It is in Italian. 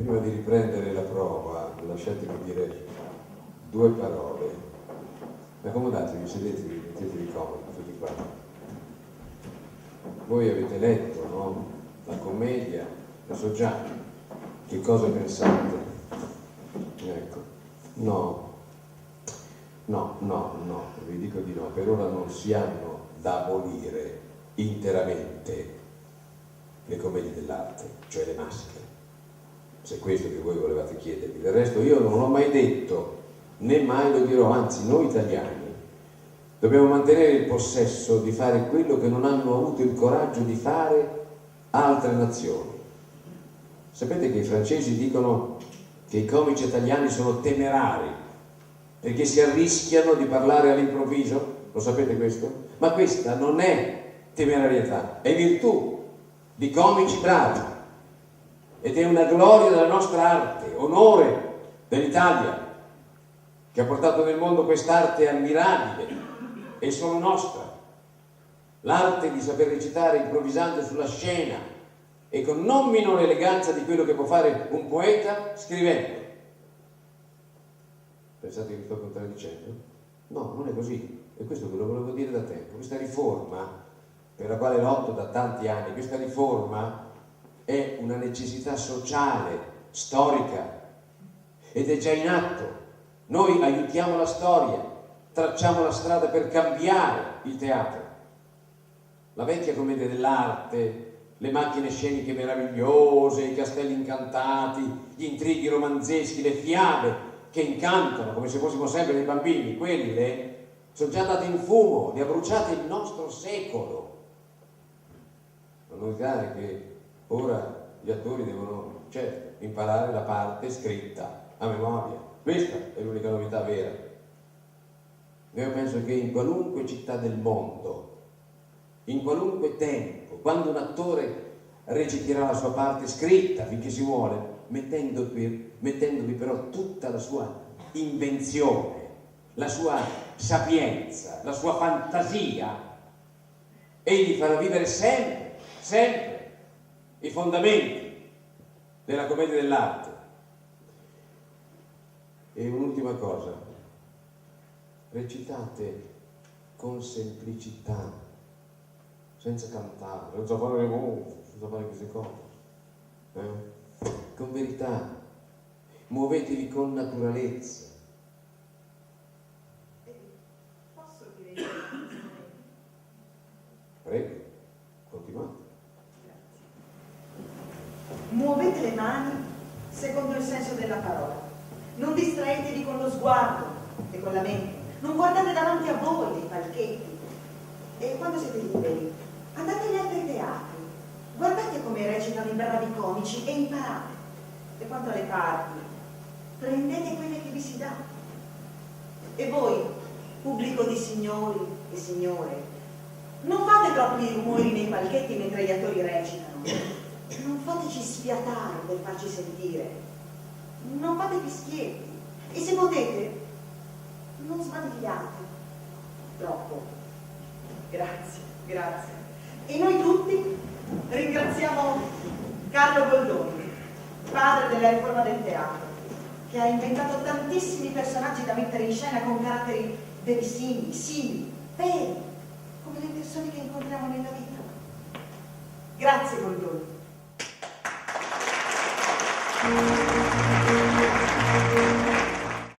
Prima di riprendere la prova, lasciatemi dire due parole. Accomodatevi, sedetevi, mettetevi comodi, tutti qua. Voi avete letto, no? La commedia, lo so già. Che cosa pensate? Ecco. No, vi dico di no. Per ora non si hanno da abolire interamente le commedie dell'arte, cioè le maschere. Se è questo che voi volevate chiedervi. Del resto io non l'ho mai detto, né mai lo dirò, anzi noi italiani dobbiamo mantenere il possesso di fare quello che non hanno avuto il coraggio di fare altre nazioni. Sapete che i francesi dicono che i comici italiani sono temerari perché si arrischiano di parlare all'improvviso? Lo sapete questo? Ma questa non è temerarietà, è virtù di comici bravi. Ed è una gloria della nostra arte, onore dell'Italia, che ha portato nel mondo quest'arte ammirabile e solo nostra. L'arte di saper recitare improvvisando sulla scena e con non minore eleganza di quello che può fare un poeta scrivendo. Pensate che vi sto contraddicendo? No, non è così. E questo ve lo volevo dire da tempo. Questa riforma, per la quale lotto da tanti anni, questa riforma è una necessità sociale, storica, ed è già in atto. Noi aiutiamo la storia, tracciamo la strada per cambiare il teatro. La vecchia commedia dell'arte, le macchine sceniche meravigliose, i castelli incantati, gli intrighi romanzeschi, le fiabe che incantano come se fossimo sempre dei bambini, quelle sono già andate in fumo, ne ha bruciate il nostro secolo. La novità è che ora gli attori devono, certo, imparare la parte scritta a memoria. Questa è l'unica novità vera. Io penso che in qualunque città del mondo, in qualunque tempo, quando un attore reciterà la sua parte scritta finché si vuole, mettendovi però tutta la sua invenzione, la sua sapienza, la sua fantasia, egli farà vivere sempre i fondamenti della commedia dell'arte. E un'ultima cosa, recitate con semplicità, senza cantare, senza fare le voci, senza fare queste cose, con verità, muovetevi con naturalezza. Posso dire? Prego, continuate. Muovete le mani secondo il senso della parola. Non distraetevi con lo sguardo e con la mente. Non guardate davanti a voi dei palchetti. E quando siete liberi, andate agli altri teatri. Guardate come recitano i bravi comici e imparate. E quanto alle parti, prendete quelle che vi si dà. E voi, pubblico di signori e signore, non fate troppi rumori nei palchetti mentre gli attori recitano. Non fateci sfiatare per farci sentire, non fate fischietti e se potete non sbadigliate troppo. Grazie. E noi tutti ringraziamo Carlo Goldoni, padre della riforma del teatro, che ha inventato tantissimi personaggi da mettere in scena con caratteri verosimili, simili, veri, come le persone che incontriamo nella vita. Grazie Goldoni.